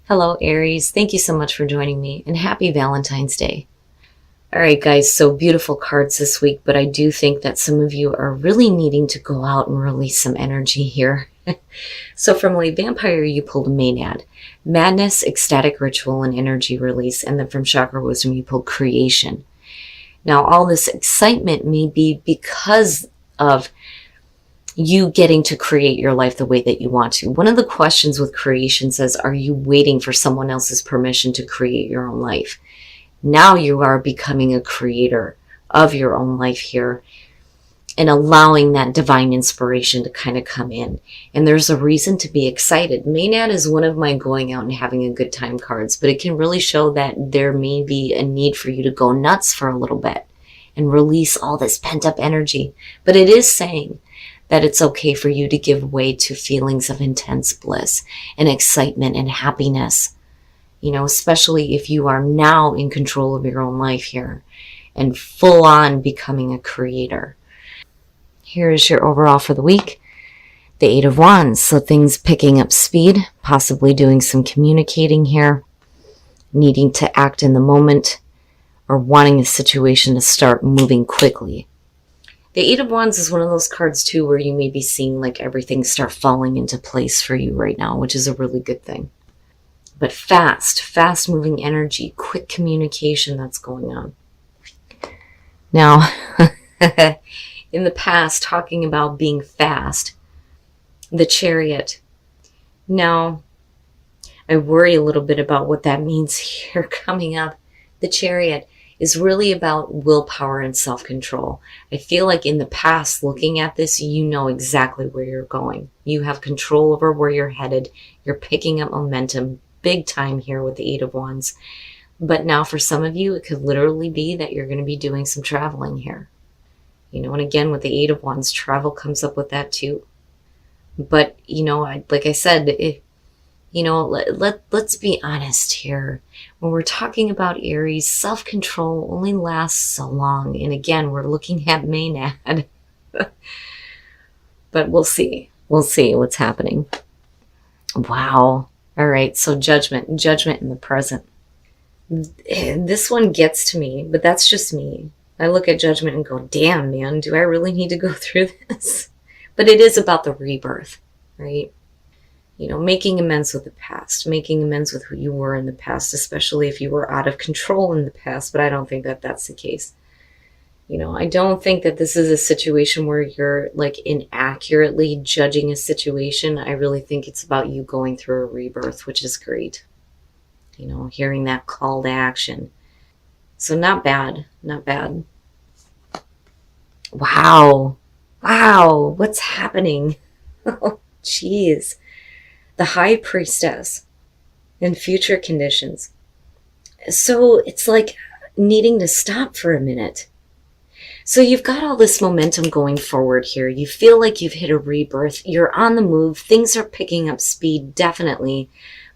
Hello, Aries. Thank you so much for joining me, and happy Valentine's Day. All right, guys, so beautiful cards this week, but I do think that some of you are really needing to go out and release some energy here. So from Late Vampire, you pulled Maynard, Madness, Ecstatic Ritual, and Energy Release, and then from Chakra Wisdom, you pulled Creation. Now, all this excitement may be because of you getting to create your life the way that you want to. One of the questions with creation says, are you waiting for someone else's permission to create your own life? Now you are becoming a creator of your own life here and allowing that divine inspiration to kind of come in. And there's a reason to be excited. Maynard is one of my going out and having a good time cards, but it can really show that there may be a need for you to go nuts for a little bit and release all this pent up energy. But it is saying that it's okay for you to give way to feelings of intense bliss and excitement and happiness, especially if you are now in control of your own life here and full on becoming a creator. Here is your overall for the week. The Eight of Wands, so things picking up speed, possibly doing some communicating here, needing to act in the moment, or wanting a situation to start moving quickly. The Eight of Wands is one of those cards too where you may be seeing like everything start falling into place for you right now, which is a really good thing. But fast moving energy, quick communication that's going on. Now, in the past, talking about being fast, the Chariot. Now, I worry a little bit about what that means here coming up. The Chariot is really about willpower and self-control. I feel like in the past, looking at this, you know exactly where you're going. You have control over where you're headed. You're picking up momentum big time here with the Eight of Wands. But now for some of you, it could literally be that you're going to be doing some traveling here. And again, with the Eight of Wands, travel comes up with that too. But, like I said, let's be honest here. When we're talking about Aries, self-control only lasts so long. And again, we're looking at Maynard. But we'll see. We'll see what's happening. Wow. All right. So judgment in the present. This one gets to me, but that's just me. I look at judgment and go, damn, man, do I really need to go through this? But it is about the rebirth, right? Making amends with the past, making amends with who you were in the past, especially if you were out of control in the past. But I don't think that that's the case. I don't think that this is a situation where you're like inaccurately judging a situation. I really think it's about you going through a rebirth, which is great. Hearing that call to action. So not bad, not bad. Wow, what's happening? Oh, jeez. The High Priestess in future conditions. So it's like needing to stop for a minute. So you've got all this momentum going forward here. You feel like you've hit a rebirth. You're on the move. Things are picking up speed, definitely.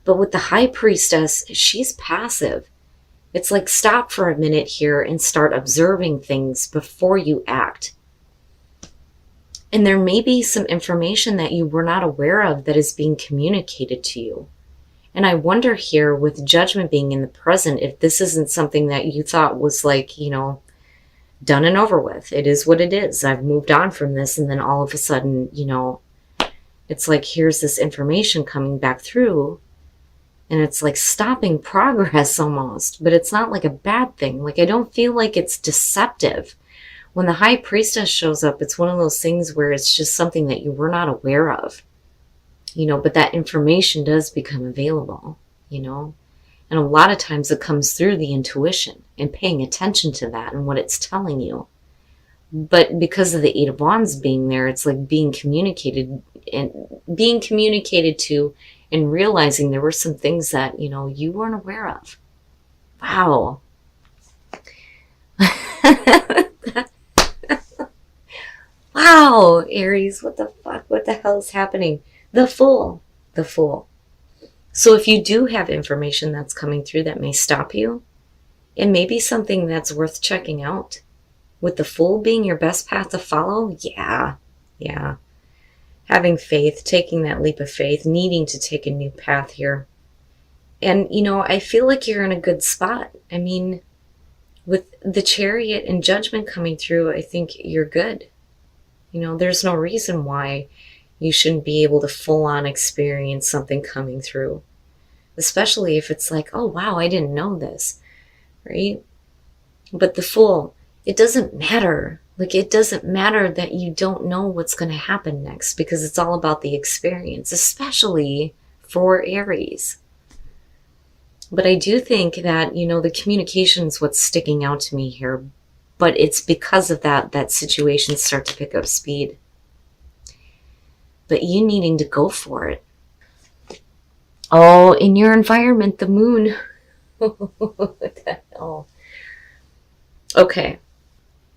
But with the High Priestess, she's passive. It's like stop for a minute here and start observing things before you act. And there may be some information that you were not aware of that is being communicated to you. And I wonder here with judgment being in the present, if this isn't something that you thought was like, done and over with. It is what it is. I've moved on from this. And then all of a sudden, it's like, here's this information coming back through. And it's like stopping progress almost. But it's not like a bad thing. Like, I don't feel like it's deceptive. When the High Priestess shows up, it's one of those things where it's just something that you were not aware of, but that information does become available, and a lot of times it comes through the intuition and paying attention to that and what it's telling you. But because of the Eight of Wands being there, it's like being communicated to and realizing there were some things that, you weren't aware of. Wow. Wow, Aries, what the fuck? What the hell is happening? The Fool. So if you do have information that's coming through that may stop you, it may be something that's worth checking out. With the Fool being your best path to follow, yeah. Having faith, taking that leap of faith, needing to take a new path here. And, I feel like you're in a good spot. I mean, with the Chariot and Judgment coming through, I think you're good. There's no reason why you shouldn't be able to full on experience something coming through. Especially if it's like, oh wow, I didn't know this, right? But the Fool, it doesn't matter. Like, it doesn't matter that you don't know what's going to happen next, because it's all about the experience, especially for Aries. But I do think that, the communication is what's sticking out to me here. But it's because of that situations start to pick up speed. But you needing to go for it. Oh, in your environment, the moon. What the hell? Okay.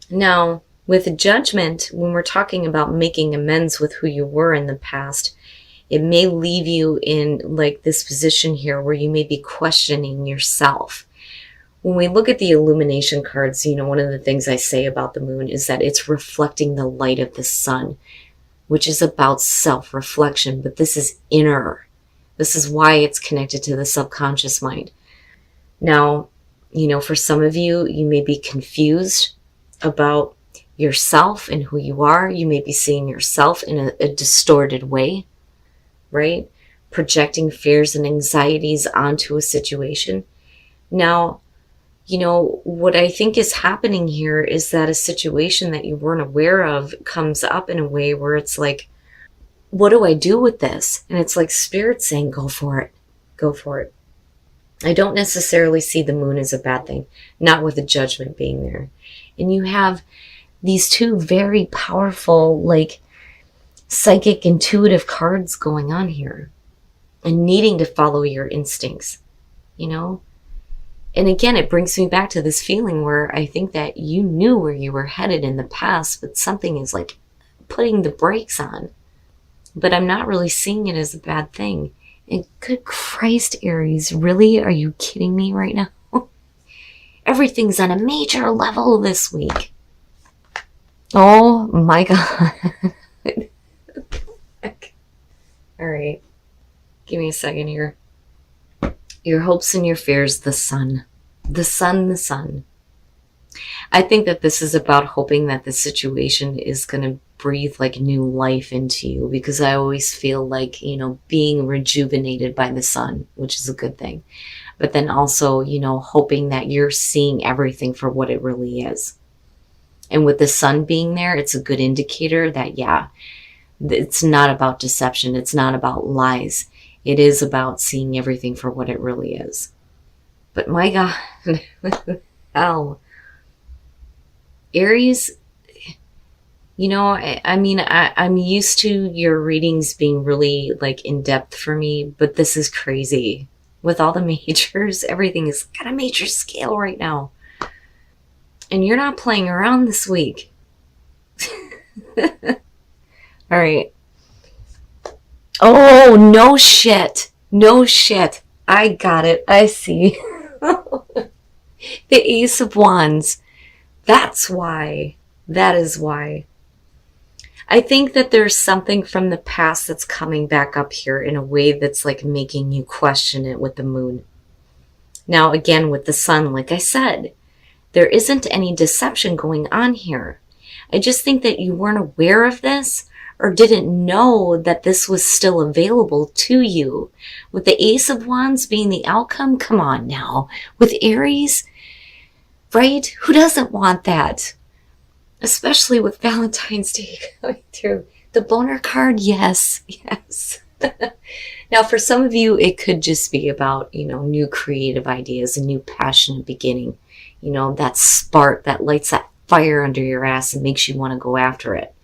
Now, with Judgment, when we're talking about making amends with who you were in the past, it may leave you in like this position here where you may be questioning yourself. When we look at the illumination cards, one of the things I say about the moon is that it's reflecting the light of the sun, which is about self-reflection, but this is inner. This is why it's connected to the subconscious mind. Now, for some of you, you may be confused about yourself and who you are. You may be seeing yourself in a distorted way, right? Projecting fears and anxieties onto a situation. Now, what I think is happening here is that a situation that you weren't aware of comes up in a way where it's like, what do I do with this? And it's like Spirit saying, go for it. Go for it. I don't necessarily see the moon as a bad thing, not with the Judgment being there. And you have these two very powerful, like, psychic, intuitive cards going on here and needing to follow your instincts, And again, it brings me back to this feeling where I think that you knew where you were headed in the past, but something is like putting the brakes on. But I'm not really seeing it as a bad thing. And good Christ, Aries, really? Are you kidding me right now? Everything's on a major level this week. Oh my God. All right. Give me a second here. Your hopes and your fears, the sun. The sun, the sun. I think that this is about hoping that the situation is going to breathe like new life into you, because I always feel like, being rejuvenated by the sun, which is a good thing. But then also, hoping that you're seeing everything for what it really is. And with the sun being there, it's a good indicator that, yeah, it's not about deception. It's not about lies. It is about seeing everything for what it really is. But my God, hell. Aries, I'm used to your readings being really like in depth for me, but this is crazy. With all the majors, everything is at a major scale right now. And you're not playing around this week. All right. Oh, no shit. No shit. I got it. I see. The Ace of Wands. That's why. That is why. I think that there's something from the past that's coming back up here in a way that's like making you question it with the moon. Now, again, with the sun, like I said, there isn't any deception going on here. I just think that you weren't aware of this or didn't know that this was still available to you. With the Ace of Wands being the outcome, come on now. With Aries, right? Who doesn't want that? Especially with Valentine's Day coming through. The boner card, yes, yes. Now, for some of you, it could just be about, new creative ideas, a new passionate beginning. That spark that lights that fire under your ass and makes you want to go after it.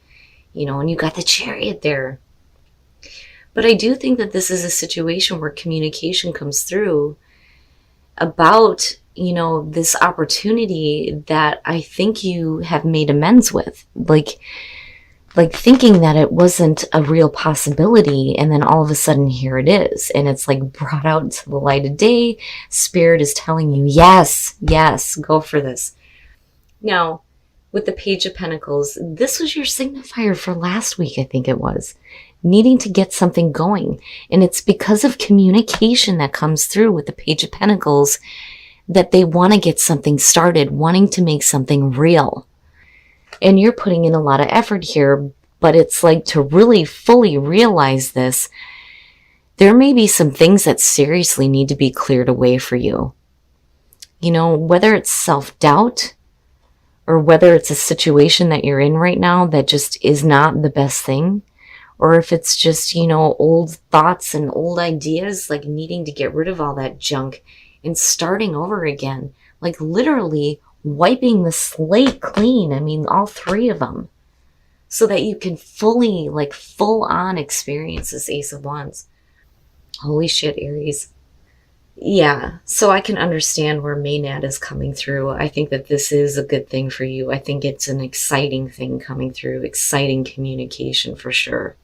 And you got the Chariot there. But I do think that this is a situation where communication comes through about, this opportunity that I think you have made amends with. Like thinking that it wasn't a real possibility, and then all of a sudden here it is. And it's like brought out to the light of day. Spirit is telling you, yes, yes, go for this. Now, with the Page of Pentacles, this was your signifier for last week, I think it was. needing to get something going. And it's because of communication that comes through with the Page of Pentacles that they want to get something started, wanting to make something real. And you're putting in a lot of effort here, but it's like to really fully realize this, there may be some things that seriously need to be cleared away for you. You know, whether it's self-doubt or whether it's a situation that you're in right now that just is not the best thing, or if it's just, you know, old thoughts and old ideas, like needing to get rid of all that junk and starting over again, like literally wiping the slate clean. I mean, all three of them, so that you can fully, like full on experience this Ace of Wands. Holy shit, Aries. Yeah, so I can understand where Maynard is coming through. I think that this is a good thing for you. I think it's an exciting thing coming through, exciting communication for sure.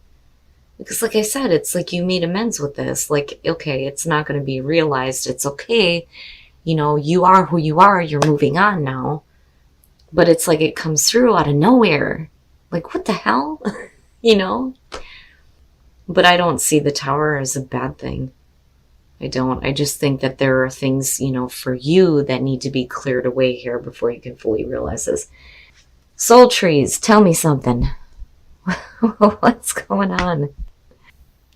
Because like I said, it's like you made amends with this. Like, okay, it's not going to be realized. It's okay. You know, you are who you are. You're moving on now. But it's like it comes through out of nowhere. Like, what the hell? You know? But I don't see the Tower as a bad thing. I don't. I just think that there are things, you know, for you that need to be cleared away here before you can fully realize this. Soul trees, tell me something. What's going on?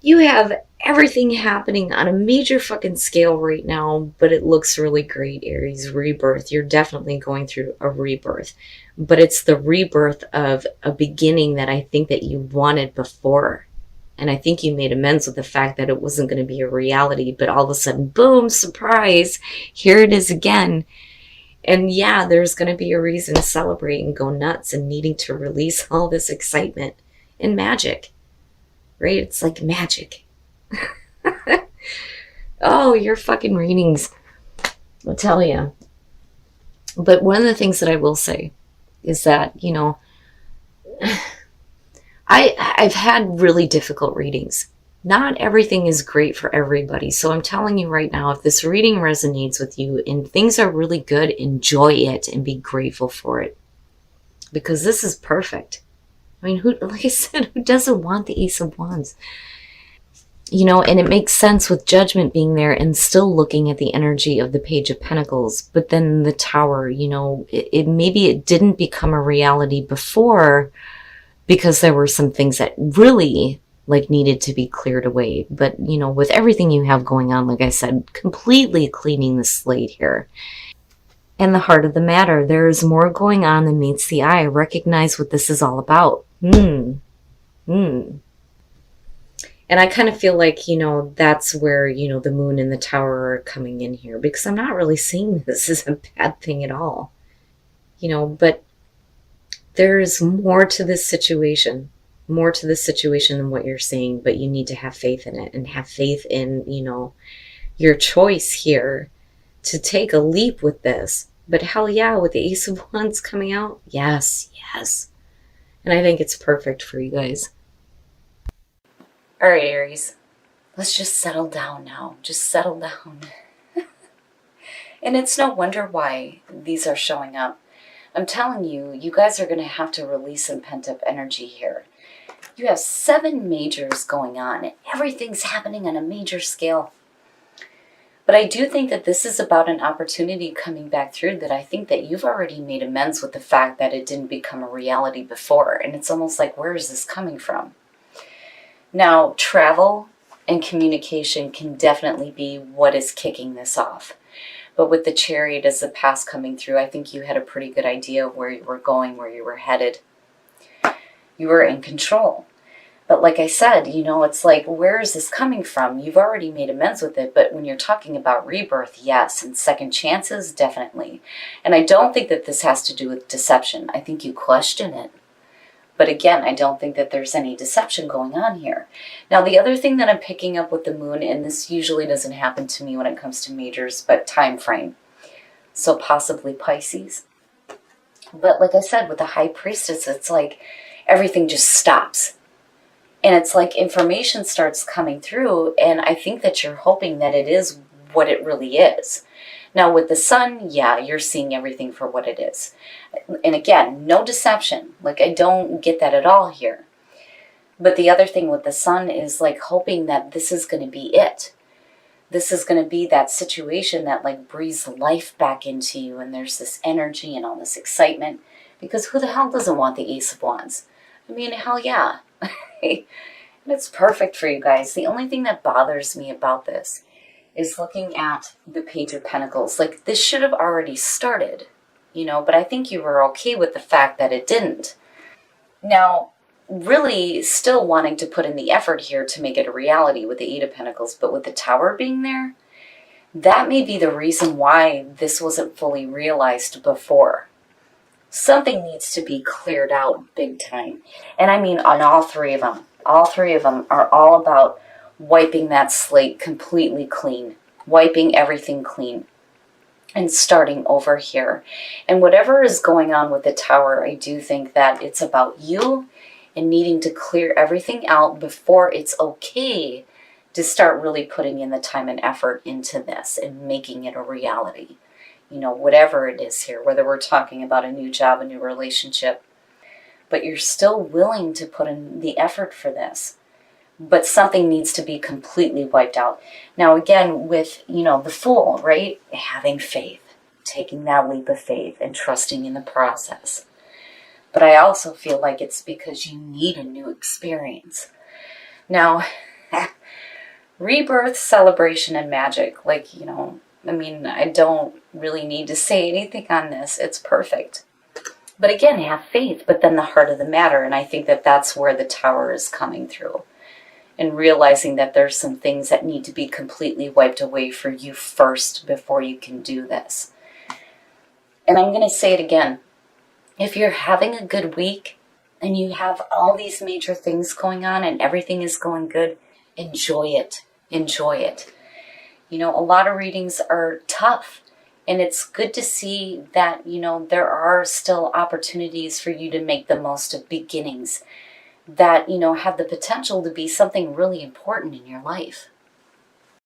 You have everything happening on a major fucking scale right now, but it looks really great, Aries. Rebirth. You're definitely going through a rebirth. But it's the rebirth of a beginning that I think that you wanted before. And I think you made amends with the fact that it wasn't going to be a reality, but all of a sudden, boom, surprise, here it is again. And yeah, there's going to be a reason to celebrate and go nuts and needing to release all this excitement and magic, right? It's like magic. Oh, your fucking readings, I'll tell you. But one of the things that I will say is that, you know, I've had really difficult readings. Not everything is great for everybody. So I'm telling you right now, if this reading resonates with you and things are really good, enjoy it and be grateful for it. Because this is perfect. I mean, who, like I said, who doesn't want the Ace of Wands? You know, and it makes sense with Judgment being there and still looking at the energy of the Page of Pentacles. But then the Tower, you know, maybe it didn't become a reality before, because there were some things that really like needed to be cleared away. But, you know, with everything you have going on, like I said, completely cleaning the slate here. And the heart of the matter, there is more going on than meets the eye. Recognize what this is all about. And I kind of feel like, you know, that's where, you know, the Moon and the Tower are coming in here, because I'm not really seeing this as a bad thing at all. You know, but there's more to this situation, than what you're seeing, but you need to have faith in it and have faith in, you know, your choice here to take a leap with this. But hell yeah, with the Ace of Wands coming out, yes. And I think it's perfect for you guys. All right, Aries, let's just settle down now. Just settle down. And it's no wonder why these are showing up. I'm telling you, you guys are going to have to release some pent-up energy here. You have 7 majors going on. Everything's happening on a major scale. But I do think that this is about an opportunity coming back through that I think that you've already made amends with the fact that it didn't become a reality before. And it's almost like, where is this coming from? Now, travel and communication can definitely be what is kicking this off. But with the Chariot as the past coming through, I think you had a pretty good idea of where you were going, where you were headed. You were in control. But like I said, you know, it's like, where is this coming from? You've already made amends with it, but when you're talking about rebirth, yes, and second chances, definitely. And I don't think that this has to do with deception. I think you question it. But again, I don't think that there's any deception going on here. Now, the other thing that I'm picking up with the Moon, and this usually doesn't happen to me when it comes to majors, but time frame. So possibly Pisces. But like I said, with the High Priestess, it's like everything just stops. And it's like information starts coming through, and I think that you're hoping that it is what it really is. Now with the Sun, yeah, you're seeing everything for what it is. And again, no deception. Like, I don't get that at all here. But the other thing with the Sun is like hoping that this is going to be it. This is going to be that situation that like breathes life back into you, and there's this energy and all this excitement, because who the hell doesn't want the Ace of Wands? I mean, hell yeah. It's perfect for you guys. The only thing that bothers me about this is looking at the Page of Pentacles. Like, this should have already started, but I think you were okay with the fact that it didn't. Now, really still wanting to put in the effort here to make it a reality with the Eight of Pentacles, but with the Tower being there, that may be the reason why this wasn't fully realized before. Something needs to be cleared out big time. And I mean on all three of them. All three of them are all about wiping that slate completely clean, wiping everything clean, and starting over here. And whatever is going on with the Tower, I do think that it's about you and needing to clear everything out before it's okay to start really putting in the time and effort into this and making it a reality. Whatever it is here, whether we're talking about a new job, a new relationship, but you're still willing to put in the effort for this. But something needs to be completely wiped out. Now, again, with, the Fool, right? Having faith, taking that leap of faith and trusting in the process. But I also feel like it's because you need a new experience. Now, rebirth, celebration, and magic, I don't really need to say anything on this. It's perfect. But again, have faith, but then the heart of the matter. And I think that that's where the Tower is coming through. And realizing that there's some things that need to be completely wiped away for you first before you can do this. And I'm going to say it again. If you're having a good week and you have all these major things going on and everything is going good, enjoy it. Enjoy it. A lot of readings are tough, and it's good to see that, there are still opportunities for you to make the most of beginnings that, have the potential to be something really important in your life.